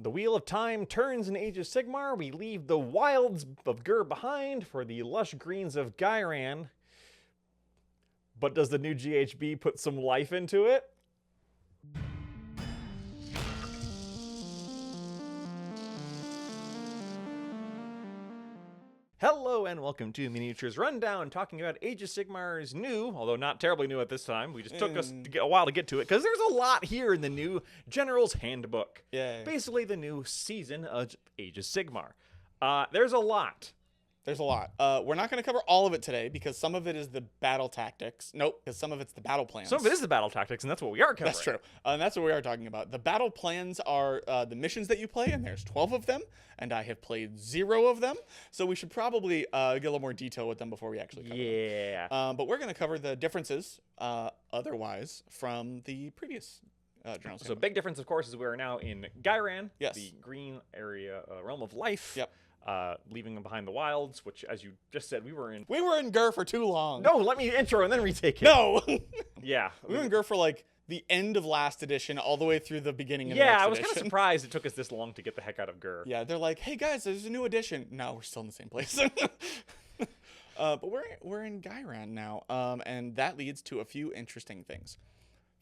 The wheel of time turns in Age of Sigmar. We leave the wilds of Gur behind for the lush greens of Ghyran. But does the new GHB put some life into it? Hello and welcome to Miniatures Rundown, talking about Age of Sigmar's new, although not terribly new at this time, we just took us a while to get to it, because there's a lot here in the new General's Handbook. Yeah. Basically the new season of Age of Sigmar. There's a lot. There's a lot. We're not going to cover all of it today because some of it is the battle tactics. Nope, because some of it's the battle plans. Some of it is the battle tactics, and that's what we are covering. That's true. And that's what we are talking about. The battle plans are the missions that you play, and there's 12 of them, and I have played 0 of them. So we should probably get a little more detail with them before we actually cover them. But we're going to cover the differences otherwise from the previous journals. So big difference, of course, is we are now in Ghyran, yes, the green area, realm of life. Yep. Leaving them behind the wilds, which, as you just said, we were in. We were in Gur for too long. No, let me intro and then retake it. No. Yeah. We were in Gur for like the end of last edition all the way through the beginning of the yeah, next I was kind of edition. surprised it took us this long to get the heck out of Gur. Yeah, they're like, hey guys, there's a new edition. No, we're still in the same place. But we're in Ghyran now, and that leads to a few interesting things.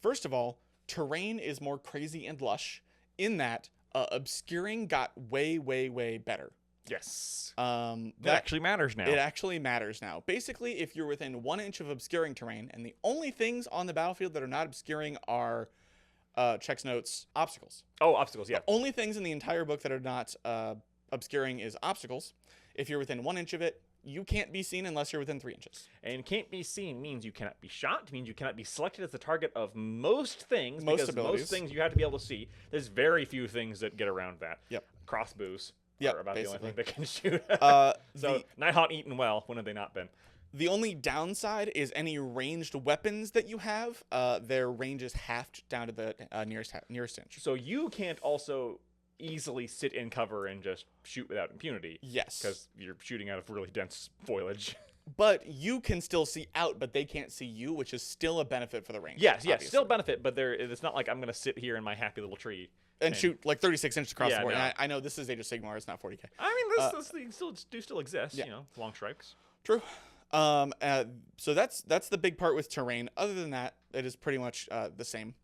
First of all, terrain is more crazy and lush in that obscuring got way, way, way better. Yes. That actually matters now. It actually matters now. Basically, if you're within 1 inch of obscuring terrain, and the only things on the battlefield that are not obscuring are checks notes, obstacles. Oh, obstacles, yeah. The only things in the entire book that are not obscuring is obstacles. If you're within 1 inch of it, you can't be seen unless you're within 3 inches. And can't be seen means you cannot be shot, means you cannot be selected as the target of most things. Most because abilities. Most things you have to be able to see. There's very few things that get around that. Yep. Crossbows. Yep, are about basically. the only thing that can shoot. So, Nighthawk eaten well. When have they not been? The only downside is any ranged weapons that you have, their range is halved down to the nearest inch. So you can't also easily sit in cover and just shoot without impunity. Yes. Because you're shooting out of really dense foliage. But you can still see out, but they can't see you, which is still a benefit for the range. Yes, obviously. still benefit, but it's not like I'm going to sit here in my happy little tree. And shoot like 36 inches across the board. No. And I know this is Age of Sigmar, it's not 40k. I mean, this thing still exists, yeah. you know, long strikes. True. So that's the big part with terrain. Other than that, it is pretty much the same.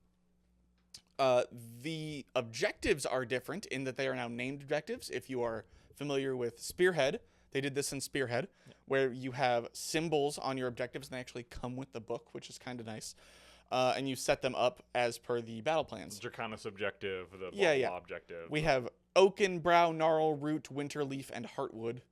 The objectives are different in that they are now named objectives. If you are familiar with Spearhead, they did this in Spearhead, where you have symbols on your objectives, and they actually come with the book, which is kind of nice. And you set them up as per the battle plans. Draconis objective, the blah objective. We have Oaken, Brow, Gnarl, Root, Winterleaf, and Heartwood.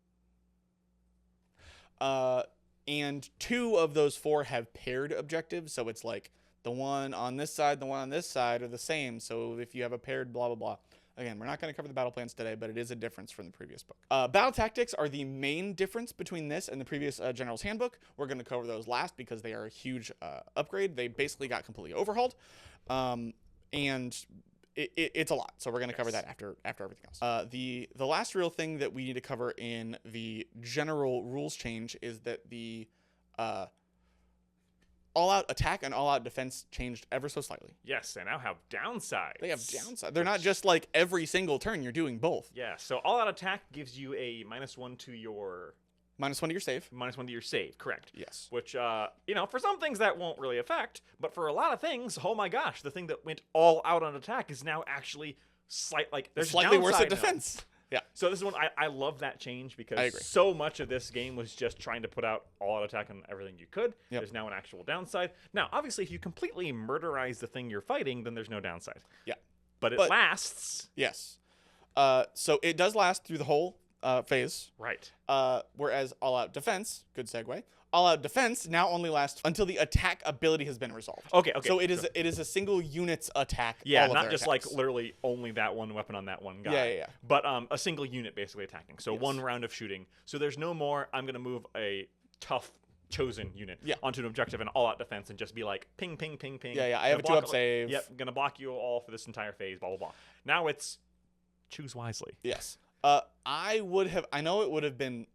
And 2 of those 4 have paired objectives, so it's like the one on this side, the one on this side are the same. So if you have a paired blah, blah, blah. Again, we're not going to cover the battle plans today, but it is a difference from the previous book. Battle tactics are the main difference between this and the previous General's Handbook. We're going to cover those last because they are a huge upgrade. They basically got completely overhauled, and it's a lot. So we're going to cover that after everything else. The last real thing that we need to cover in the general rules change is that the all-out attack and all-out defense changed ever so slightly. Yes, they now have downsides. They have downsides. They're not just like every single turn you're doing both. Yeah, so all-out attack gives you a -1 to your... -1 to your save. -1 to your save, correct. Yes. Which, you know, for some things that won't really affect, but for a lot of things, oh my gosh, the thing that went all out on attack is now actually there's slightly worse at now. defense. Yeah. So this is one I love that change because I agree. so much of this game was just trying to put out all out attack on everything you could. Yep. There's now an actual downside. Now, obviously, if you completely murderize the thing you're fighting, then there's no downside. Yeah. But it lasts. Yes. So it does last through the whole phase. Right. Whereas all-out defense, good segue, all-out defense now only lasts until the attack ability has been resolved. Okay. So it is a single unit's attack. Yeah, all of not their just attacks. like literally only that one weapon on that one guy. Yeah. But a single unit basically attacking. So Yes. 1 round of shooting. So there's no more, I'm going to move a tough chosen unit onto an objective and all-out defense and just be like, ping, ping, ping, ping. Yeah. I have a 2-up save. Yep, going to block you all for this entire phase, blah, blah, blah. Now it's choose wisely. Yes. I know it would have been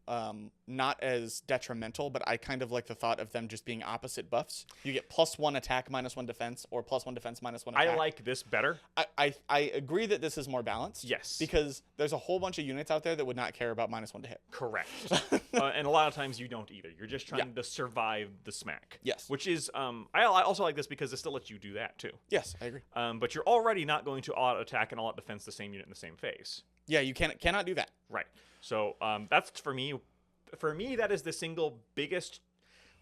not as detrimental, but I kind of like the thought of them just being opposite buffs. You get +1 attack, -1 defense, or +1 defense, -1 attack. I like this better. I agree that this is more balanced. Yes. Because there's a whole bunch of units out there that would not care about -1 to hit. Correct. And a lot of times you don't either. You're just trying to survive the smack. Yes. Which is, I also like this because it still lets you do that too. Yes, I agree. But you're already not going to all-out attack and all-out defense the same unit in the same phase. Yeah, you cannot do that. Right. So that's for me. For me, that is the single biggest.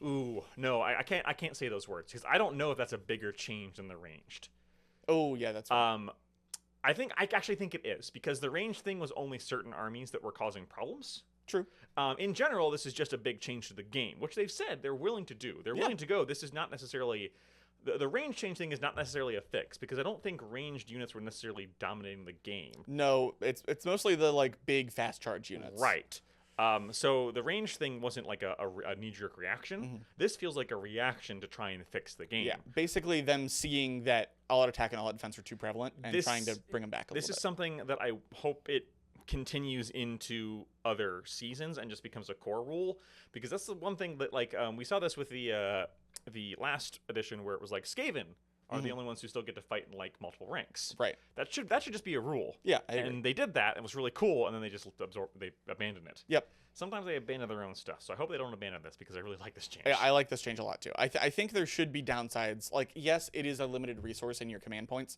Ooh, no, I can't say those words because I don't know if that's a bigger change than the ranged. Oh yeah, that's right. I actually think it is because the ranged thing was only certain armies that were causing problems. True. In general, this is just a big change to the game, which they've said they're willing to do. They're willing to go. This is not necessarily. The range change thing is not necessarily a fix because I don't think ranged units were necessarily dominating the game. No, it's mostly the like big fast charge units. Right. So the range thing wasn't like a knee-jerk reaction. Mm-hmm. This feels like a reaction to try and fix the game. Yeah, basically them seeing that all-out attack and all-out defense are too prevalent and trying to bring them back a little bit. This is something that I hope it continues into other seasons and just becomes a core rule because that's the one thing that like we saw this with the last edition where it was like Skaven are the only ones who still get to fight in like multiple ranks. Right. That should just be a rule. Yeah, I agree. And they did that. It was really cool, and then they just abandoned it. Yep. Sometimes they abandon their own stuff, so I hope they don't abandon this because I really like this change. I like this change a lot too. I think there should be downsides. Like, yes, it is a limited resource in your command points,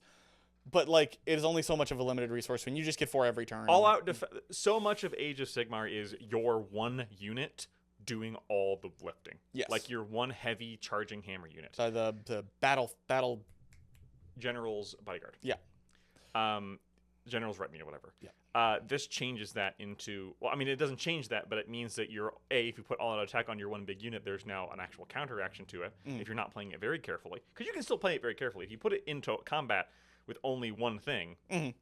but like it is only so much of a limited resource when you just get 4 every turn. All out so much of Age of Sigmar is your one unit doing all the lifting. Yes. Like your one heavy charging hammer unit. The battle General's bodyguard. Yeah. General's retinue or whatever. Yeah. This changes that into, well, I mean, it doesn't change that, but it means that if you put all-out attack on your one big unit, there's now an actual counter action to it if you're not playing it very carefully. Because you can still play it very carefully. If you put it into combat with only one thing and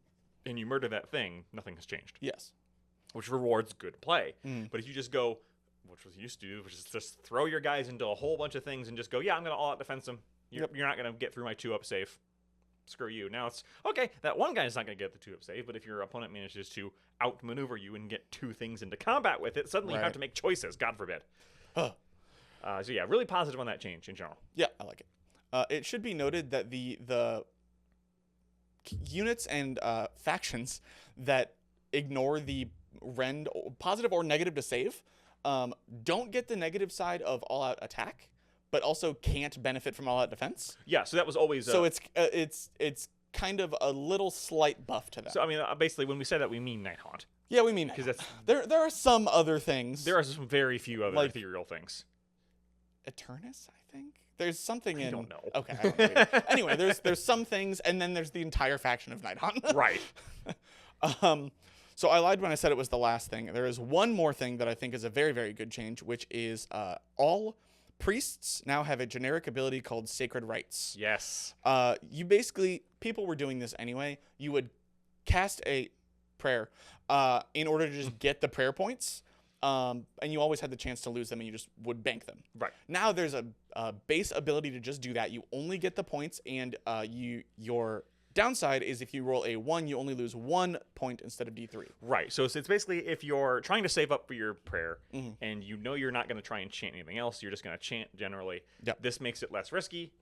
you murder that thing, nothing has changed. Yes. Which rewards good play. But if you just go, which was used to do, which is just throw your guys into a whole bunch of things and just go, yeah, I'm going to all-out defense them. You're not going to get through my 2-up save. Screw you. Now it's, okay, that one guy's not going to get the 2-up save, but if your opponent manages to outmaneuver you and get 2 things into combat with it, suddenly you have to make choices, God forbid. So yeah, really positive on that change in general. Yeah, I like it. It should be noted that the units and factions that ignore the rend, positive or negative to save, don't get the negative side of all-out attack, but also can't benefit from all-out defense. Yeah, so that was always... so it's kind of a little slight buff to that. So, I mean, basically, when we say that, we mean Nighthaunt. Yeah, we mean because there are some other things. There are some very few other ethereal things. Eternus, I think? There's something in... I don't know. Okay, I don't know either. Anyway, there's some things, and then there's the entire faction of Nighthaunt. Right. So I lied when I said it was the last thing. There is one more thing that I think is a very, very good change, which is all priests now have a generic ability called Sacred Rites. Yes. You basically, people were doing this anyway. You would cast a prayer in order to just get the prayer points, and you always had the chance to lose them, and you just would bank them. Right. Now there's a base ability to just do that. You only get the points, and your downside is if you roll a 1, you only lose 1 point instead of D3. Right. So it's basically if you're trying to save up for your prayer and you know you're not going to try and chant anything else, you're just going to chant generally. Yep. This makes it less risky.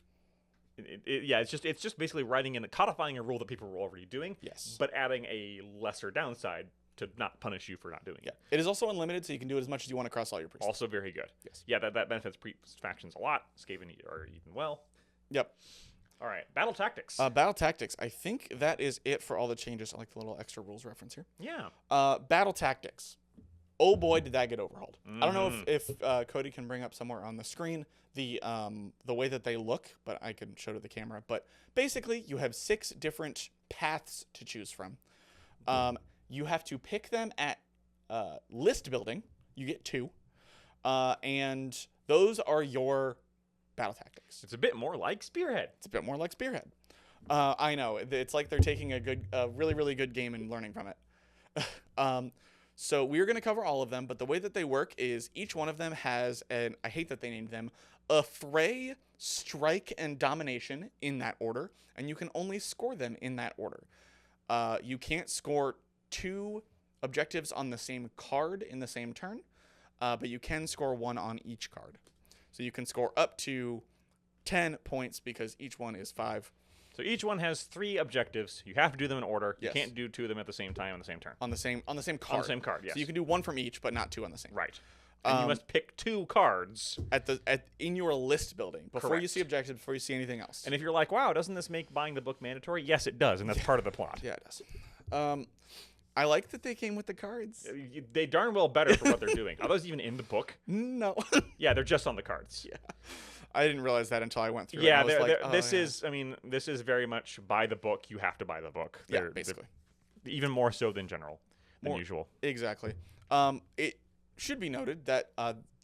It's just basically writing and codifying a rule that people were already doing. Yes. But adding a lesser downside to not punish you for not doing it. It is also unlimited, so you can do it as much as you want across all your priests. Also very good. Yes. Yeah, that benefits factions a lot. Skaven are even well. Yep. All right, battle tactics. Battle tactics. I think that is it for all the changes. I like the little extra rules reference here. Yeah. Battle tactics. Oh boy, did that get overhauled. I don't know if Cody can bring up somewhere on the screen the way that they look, but I can show to the camera. But basically, you have 6 different paths to choose from. You have to pick them at list building. You get 2. And those are your battle tactics. It's a bit more like Spearhead. It's a bit more like Spearhead. I know. It's like they're taking a really, really good game and learning from it. So we're going to cover all of them, but the way that they work is each one of them has I hate that they named them, Affray, Strike, and Domination in that order, and you can only score them in that order. You can't score 2 objectives on the same card in the same turn, but you can score 1 on each card. So you can score up to 10 points because each one is 5. So each one has 3 objectives. You have to do them in order. Yes. You can't do 2 of them at the same time on the same turn. On the same card. On the same card, yes. So you can do 1 from each, but not 2 on the same. Right. And you must pick 2 cards in your list building before you Correct. see objectives, before you see anything else. And if you're like, wow, doesn't this make buying the book mandatory? Yes, it does, and that's part of the plot. Yeah, it does. I like that they came with the cards. They darn well better for what they're doing. Are those even in the book? No. Yeah, they're just on the cards. Yeah. I didn't realize that until I went through Yeah, it. I was like, this is, I mean, this is very much buy the book. You have to buy the book. Yeah, basically. Even more so than usual. Exactly. It should be noted that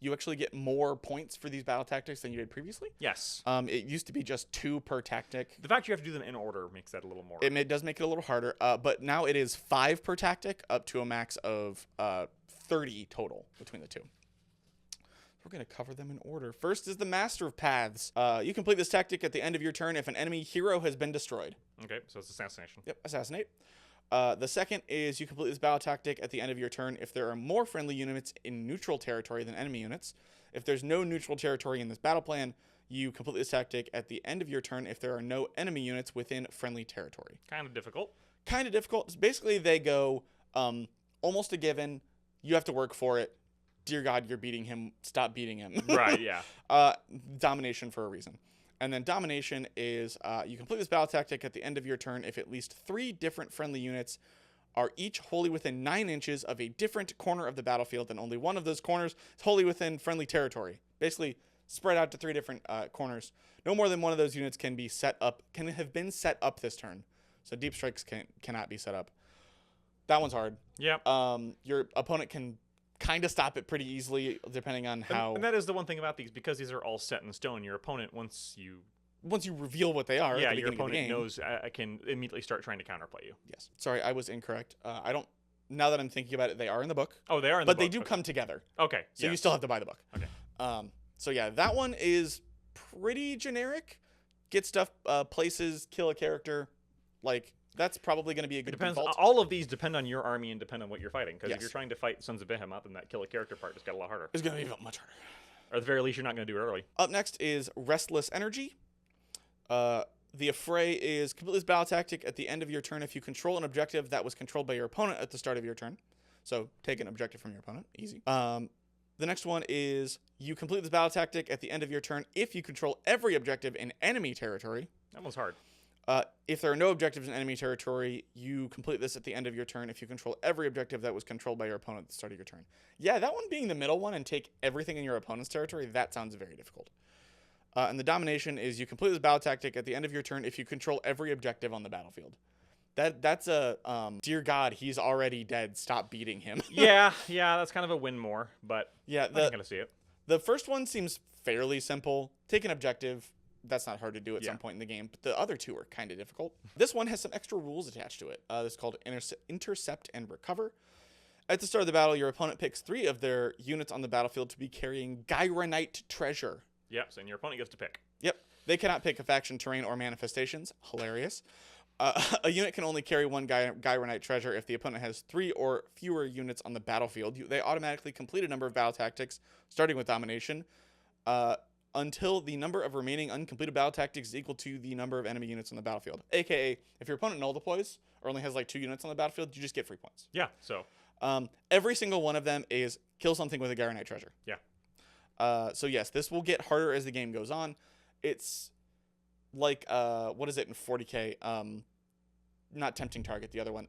you actually get more points for these battle tactics than you did previously. Yes. It used to be just 2 per tactic. The fact you have to do them in order makes that a little more. It does make it a little harder, but now it is 5 per tactic, up to a max of 30 total between the 2. We're going to cover them in order. First is the Master of Paths. You complete this tactic at the end of your turn if an enemy hero has been destroyed. Okay, so it's assassination. Yep, assassinate. The second is you complete this battle tactic at the end of your turn if there are more friendly units in neutral territory than enemy units. If there's no neutral territory in this battle plan, you complete this tactic at the end of your turn if there are no enemy units within friendly territory. Kind of difficult. Kind of difficult. Basically, they go almost a given. You have to work for it. Dear God, you're beating him. Stop beating him. Right, yeah. Domination for a reason. And then domination is you complete this battle tactic at the end of your turn if at least 3 different friendly units are each wholly within 9 inches of a different corner of the battlefield, and only one of those corners is wholly within friendly territory. Basically, spread out to 3 different corners. No more than one of those units can have been set up this turn. So deep strikes cannot be set up. That one's hard. Yeah. Your opponent can kind of stop it pretty easily depending on how. And that is the one thing about these, because these are all set in stone. Your opponent, once you reveal what they are, yeah, at the your beginning of the opponent game, knows can immediately start trying to counterplay you. Yes. Sorry, I was incorrect. I don't. Now that I'm thinking about it, they are in the book. Oh, they are in the book. But they do come together. Okay. So you still have to buy the book. Okay. So yeah, that one is pretty generic. Get stuff, places, kill a character, like. That's probably going to be a good default. All of these depend on your army and depend on what you're fighting. Because Yes. if you're trying to fight Sons of Behemoth, then that kill a character part just got a lot harder. It's going to be much harder. Or at the very least, you're not going to do it early. Up next is Restless Energy. The Affray is complete this battle tactic at the end of your turn if you control an objective that was controlled by your opponent at the start of your turn. So take an objective from your opponent. Easy. The next one is you complete this battle tactic at the end of your turn if you control every objective in enemy territory. That one's hard. If there are no objectives in enemy territory, you complete this at the end of your turn if you control every objective that was controlled by your opponent at the start of your turn. Yeah, that one being the middle one and take everything in your opponent's territory, that sounds very difficult. And the domination is you complete this battle tactic at the end of your turn if you control every objective on the battlefield. That's a dear God, he's already dead. Stop beating him. yeah, that's kind of a win more, but yeah, I'm not gonna see it. The first one seems fairly simple. Take an objective. That's not hard to do at some point in the game, but the other 2 are kind of difficult. This one has some extra rules attached to it. This is called Intercept and Recover. At the start of the battle, your opponent picks 3 of their units on the battlefield to be carrying Ghyranite treasure. Yep, and your opponent gets to pick. Yep. They cannot pick a faction, terrain, or manifestations. Hilarious. A unit can only carry 1 Ghyranite treasure if the opponent has 3 or fewer units on the battlefield. They automatically complete a number of battle tactics, starting with domination, until the number of remaining uncompleted battle tactics is equal to the number of enemy units on the battlefield. AKA, if your opponent null deploys or only has like 2 units on the battlefield, you just get free points. Yeah, so. Every single one of them is kill something with a Ghyranite treasure. Yeah. So yes, this will get harder as the game goes on. It's like, what is it in 40k? Not Tempting Target, the other one.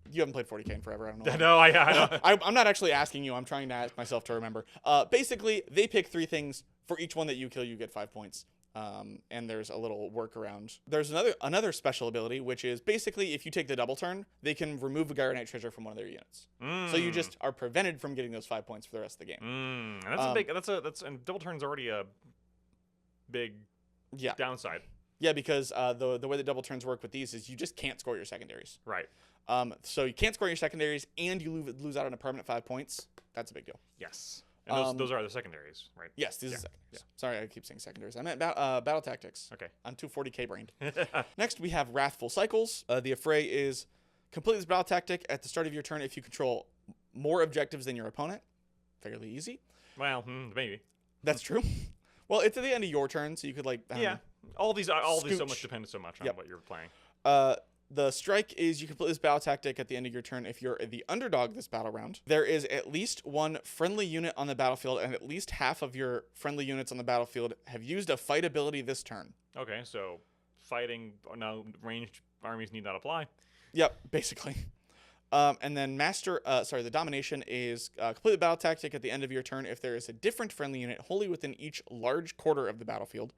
You haven't played 40k in forever. I don't know. No, I know. I'm not actually asking you. I'm trying to ask myself to remember. Basically, they pick 3 things. For each one that you kill, you get 5 points. And there's a little workaround. There's another special ability, which is basically if you take the double turn, they can remove a Ghyranite treasure from one of their units. So you just are prevented from getting those 5 points for the rest of the game. That's a big. And double turn's already a big downside. Yeah, because the way the double turns work with these is you just can't score your secondaries. Right. So you can't score your secondaries, and you lose out on a permanent 5 points. That's a big deal. Yes. And those are the secondaries, right? Yes, these are secondaries. Yeah. Sorry, I keep saying secondaries. I meant battle tactics. Okay. I'm too 40k brained. Next, we have Wrathful Cycles. The Affray is Complete this battle tactic at the start of your turn if you control more objectives than your opponent. Fairly easy. Well, maybe. That's true. Well, it's at the end of your turn, so you could, like, I don't know. All these so Scooch. much depend so much on what you're playing. The strike is you complete this battle tactic at the end of your turn if you're the underdog this battle round. There is at least one friendly unit on the battlefield, and at least half of your friendly units on the battlefield have used a fight ability this turn. Okay, so fighting, no, ranged armies need not apply. Yep, basically. And then the domination is complete the battle tactic at the end of your turn if there is a different friendly unit wholly within each large quarter of the battlefield.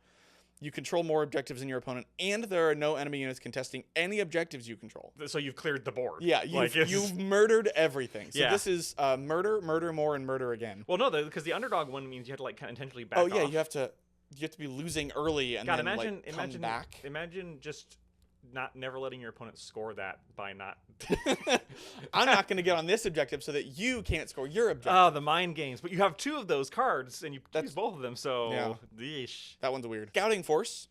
You control more objectives than your opponent, and there are no enemy units contesting any objectives you control. So you've cleared the board. Yeah, you've murdered everything. So this is murder, murder more, and murder again. Well, no, because the underdog one means you have to, like, kind of intentionally back off. Oh, yeah, you have to be losing early and then come back. Imagine just never letting your opponent score that by not. I'm not going to get on this objective so that you can't score your objective. Oh, the mind games. But you have 2 of those cards, and you use both of them, so. Yeah. Yeesh. That one's weird. Scouting force.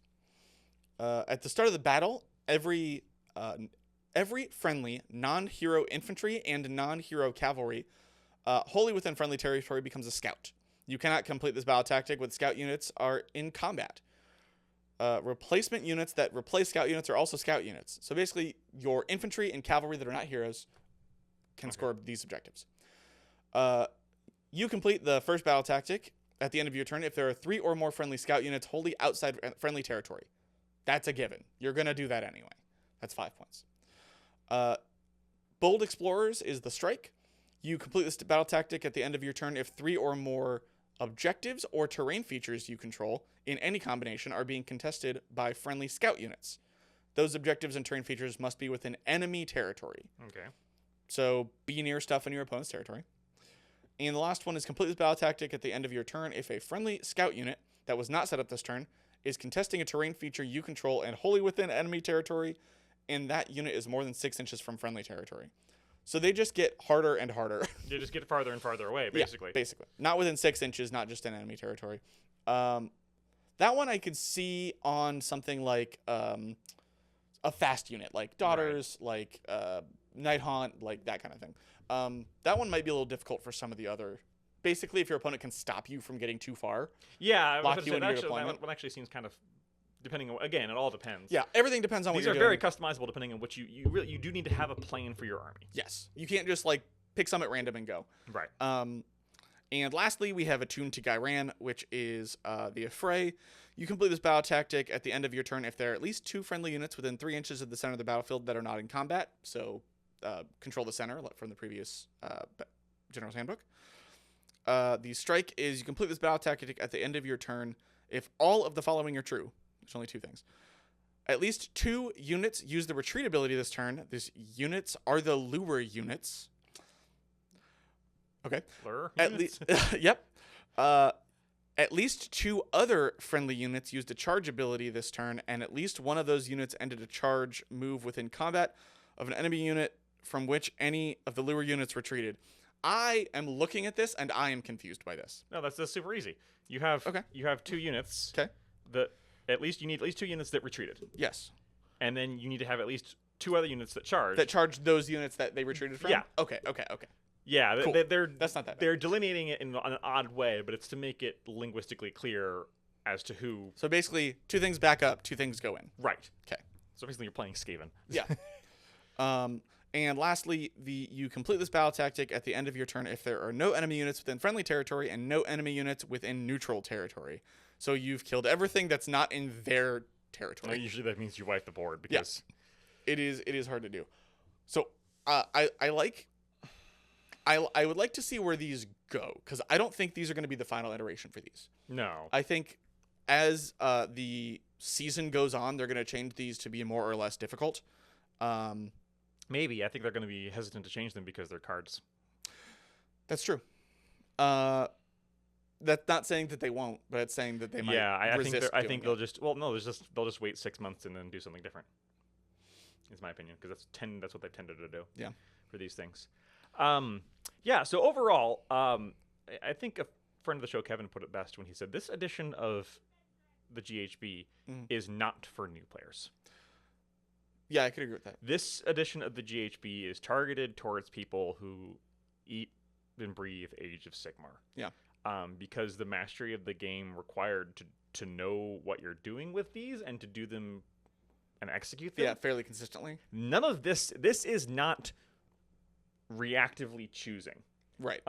At the start of the battle, every friendly non-hero infantry and non-hero cavalry wholly within friendly territory becomes a scout. You cannot complete this battle tactic when scout units are in combat. Replacement units that replace scout units are also scout units. So basically, your infantry and cavalry that are not heroes can score these objectives. You complete the first battle tactic at the end of your turn if there are 3 or more friendly scout units wholly outside friendly territory. That's a given. You're going to do that anyway. That's 5 points. Bold Explorers is the strike. You complete this battle tactic at the end of your turn if 3 or more objectives or terrain features you control in any combination are being contested by friendly scout units. Those objectives and terrain features must be within enemy territory. Okay. So be near stuff in your opponent's territory. And the last one is complete this battle tactic at the end of your turn if a friendly scout unit that was not set up this turn is contesting a terrain feature you control and wholly within enemy territory, and that unit is more than 6 inches from friendly territory. So they just get harder and harder. They just get farther and farther away, basically. Yeah, basically. Not within 6 inches, not just in enemy territory. That one I could see on something like a fast unit, like Daughters, like Night Haunt, like that kind of thing. That one might be a little difficult for some of the other. Basically, if your opponent can stop you from getting too far, lock you into your deployment. That one actually seems kind of, depending on, again, it all depends. Yeah, everything depends on what you're These doing. are very customizable depending on what you do need to have a plan for your army. Yes, you can't just like pick some at random and go. Right. And lastly, we have Attuned to Ghyran, which is the Affray. You complete this battle tactic at the end of your turn if there are at least 2 friendly units within 3 inches of the center of the battlefield that are not in combat. So control the center from the previous General's Handbook. The strike is you complete this battle tactic at the end of your turn if all of the following are true. There's only 2 things. At least 2 units use the retreat ability this turn. These units are the lure units. Okay. Lure at units? least, yep. At least 2 other friendly units used a charge ability this turn, and at least one of those units ended a charge move within combat of an enemy unit from which any of the lure units retreated. I am looking at this, and I am confused by this. No, that's super easy. You have 2 units. Okay. You need at least 2 units that retreated. Yes. And then you need to have at least 2 other units that charge. That charge those units that they retreated from? Yeah. Okay. Yeah, cool. That's not that bad. They're delineating it in an odd way, but it's to make it linguistically clear as to who. So basically, 2 things back up, 2 things go in. Right. Okay. So basically, you're playing Skaven. Yeah. And lastly, you complete this battle tactic at the end of your turn if there are no enemy units within friendly territory and no enemy units within neutral territory. So you've killed everything that's not in their territory. Well, usually that means you wipe the board because it is hard to do. So I would like to see where these go, because I don't think these are going to be the final iteration for these. No. I think as the season goes on, they're going to change these to be more or less difficult. Maybe. I think they're going to be hesitant to change them because they're cards. That's true. That's not saying that they won't, but it's saying that they might. Yeah, I think they'll it. they'll just wait 6 months and then do something different. Is my opinion, because that's what they've tended to do. Yeah. For these things. So overall, I think a friend of the show, Kevin, put it best when he said this edition of the GHB is not for new players. Yeah, I could agree with that. This edition of the GHB is targeted towards people who eat and breathe Age of Sigmar. Yeah. Because the mastery of the game required to know what you're doing with these and to do them and execute them. Yeah, fairly consistently. None of this is not reactively choosing. Right.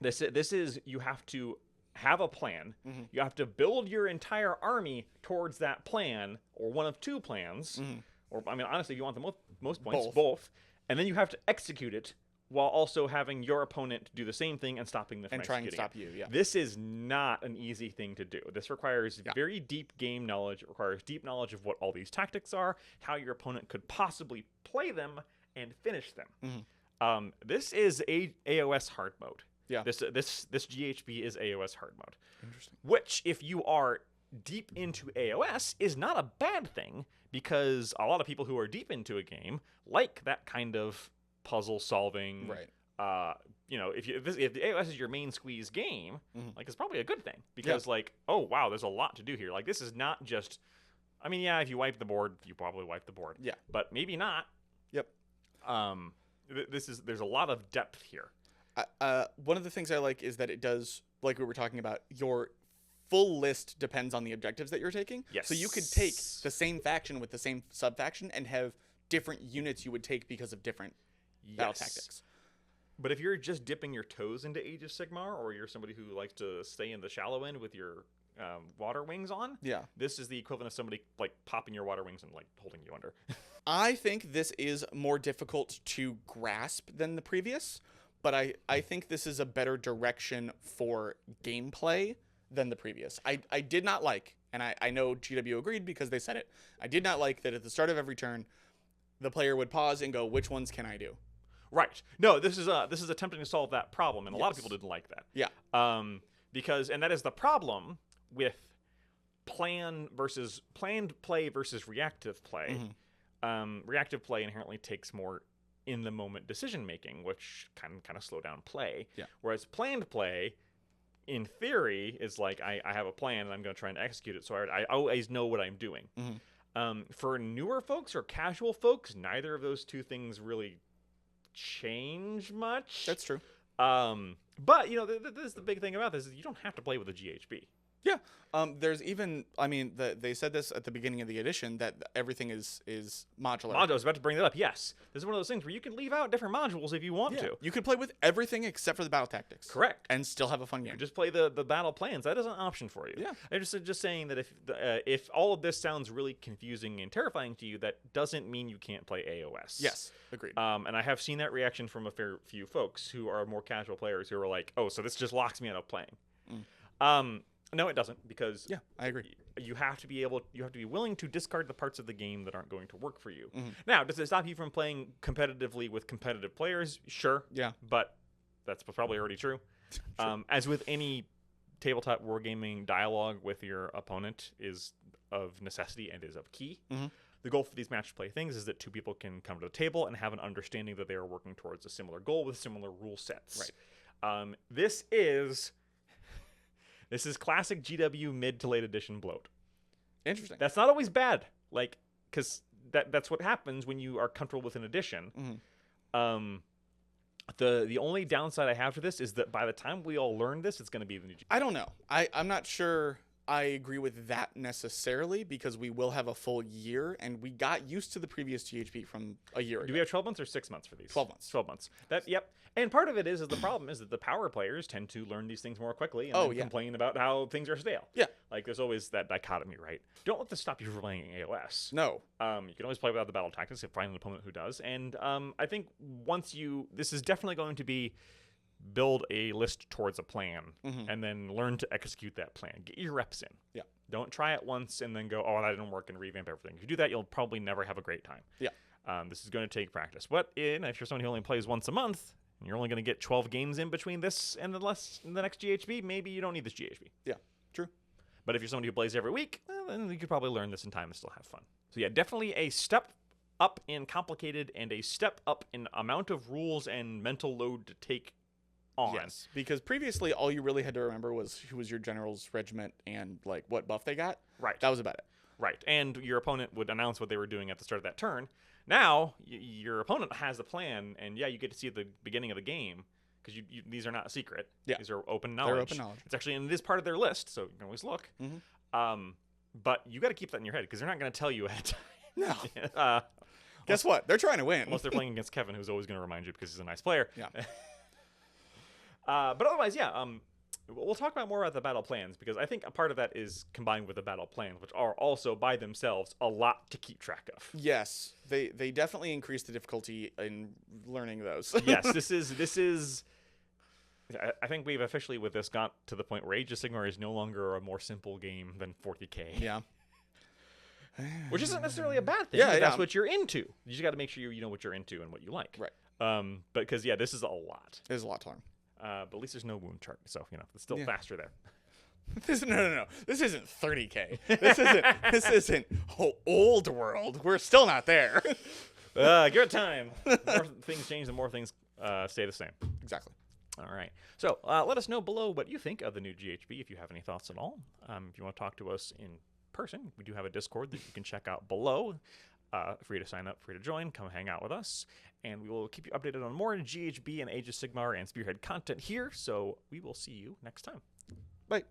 This is, you have to have a plan. Mm-hmm. You have to build your entire army towards that plan, or one of two plans. Mm-hmm. Or, I mean, honestly, if you want the most points, Both. And then you have to execute it while also having your opponent do the same thing and stopping them from And try and executing stop you, yeah. This is not an easy thing to do. This requires very deep game knowledge. It requires deep knowledge of what all these tactics are, how your opponent could possibly play them and finish them. Mm-hmm. This is AOS hard mode. Yeah. This GHB is AOS hard mode. Interesting. Which, if you are deep into AOS, is not a bad thing, because a lot of people who are deep into a game like that kind of puzzle solving. Right. You know, if the AOS is your main squeeze game, Mm-hmm. like, it's probably a good thing, because like, oh wow, there's a lot to do here. Like, this is not just, I mean, yeah, if you wipe the board, you probably wipe the board. Yeah. But maybe not. Yep. There's a lot of depth here. One of the things I like is that it does, like we were talking about, your full list depends on the objectives that you're taking. Yes. So you could take the same faction with the same sub-faction and have different units you would take because of different battle tactics. But if you're just dipping your toes into Age of Sigmar, or you're somebody who likes to stay in the shallow end with your water wings on, Yeah. this is the equivalent of somebody like popping your water wings and like holding you under. I think this is more difficult to grasp than the previous, but I think this is a better direction for gameplay than the previous. I did not like, and I know GW agreed because they said it, I did not like that at the start of every turn, the player would pause and go, which ones can I do? Right. No, this is attempting to solve that problem, and a lot of people didn't like that. Yeah. Because, and that is the problem with planned play versus reactive play. Mm-hmm. Reactive play inherently takes more in the moment decision making, which can kind of slow down play. Yeah. Whereas planned play, in theory, is like, I have a plan and I'm going to try and execute it, so I always know what I'm doing. Mm-hmm. For newer folks or casual folks, neither of those two things really change much. That's true. But, you know, this is the big thing about this, is you don't have to play with a GHB. Yeah. There's even, I mean, they said this at the beginning of the edition, that everything is modular. I was about to bring that up. Yes. This is one of those things where you can leave out different modules if you want to. You could play with everything except for the battle tactics. Correct. And still have a fun game. You just play the battle plans. That is an option for you. Yeah. I'm just saying that if all of this sounds really confusing and terrifying to you, that doesn't mean you can't play AOS. Yes. Agreed. And I have seen that reaction from a fair few folks who are more casual players who are like, oh, so this just locks me out of playing. No, it doesn't, because yeah, I agree. You have to be willing to discard the parts of the game that aren't going to work for you. Mm-hmm. Now, does it stop you from playing competitively with competitive players? Sure. Yeah. But that's probably already true. As with any tabletop wargaming, dialogue with your opponent is of necessity and is of key. Mm-hmm. The goal for these match play things is that two people can come to the table and have an understanding that they are working towards a similar goal with similar rule sets. Right. This is classic GW mid to late edition bloat. Interesting. That's not always bad, like, because that's what happens when you are comfortable with an edition. Mm-hmm. The only downside I have to this is that by the time we all learn this, it's going to be the new. I don't know. I'm not sure I agree with that necessarily, because we will have a full year, and we got used to the previous GHB from a year ago. Do we have 12 months or 6 months for these? 12 months. 12 months. Yep. And part of it is the problem is that the power players tend to learn these things more quickly and then complain about how things are stale. Yeah. Like, there's always that dichotomy, right? Don't let this stop you from playing AOS. No. You can always play without the battle tactics if you find an opponent who does. And I think this is definitely going to be build a list towards a plan and then learn to execute that plan. Get your reps in. Yeah. Don't try it once and then go, oh, that didn't work, and revamp everything. If you do that, you'll probably never have a great time. Yeah. This is going to take practice. But if you're someone who only plays once a month, and you're only going to get 12 games in between this and the next GHB, maybe you don't need this GHB. Yeah, true. But if you're somebody who plays every week, then you could probably learn this in time and still have fun. So yeah, definitely a step up in complicated and a step up in amount of rules and mental load to take on. Yes, because previously all you really had to remember was who was your general's regiment and like what buff they got. Right. That was about it. Right, and your opponent would announce what they were doing at the start of that turn. Now, your opponent has a plan, and yeah, you get to see at the beginning of the game, because these are not secret. Yeah. These are open knowledge. They're open knowledge. It's actually, and it is part of their list, so you can always look. But you got to keep that in your head, because they're not going to tell you ahead of time. No. Guess what? They're trying to win. Unless they're playing against Kevin, who's always going to remind you because he's a nice player. Yeah. But otherwise, yeah, we'll talk about more about the battle plans, because I think a part of that is combined with the battle plans, which are also by themselves a lot to keep track of. Yes, they definitely increase the difficulty in learning those. Yes, this is. I think we've officially with this got to the point where Age of Sigmar is no longer a more simple game than 40K. Yeah. Which isn't necessarily a bad thing. Yeah, That's what you're into. You just got to make sure you know what you're into and what you like. Right. But because this is a lot. There's a lot to learn. But at least there's no wound chart, so it's still faster there. No. This isn't 30K. This isn't old world. We're still not there. Give it time. The more things change, the more things stay the same. Exactly. All right. So let us know below what you think of the new GHB, if you have any thoughts at all. If you want to talk to us in person, we do have a Discord that you can check out below. Free to sign up, free to join, come hang out with us, and we will keep you updated on more GHB and Age of Sigmar and Spearhead content here, so we will see you next time. Bye.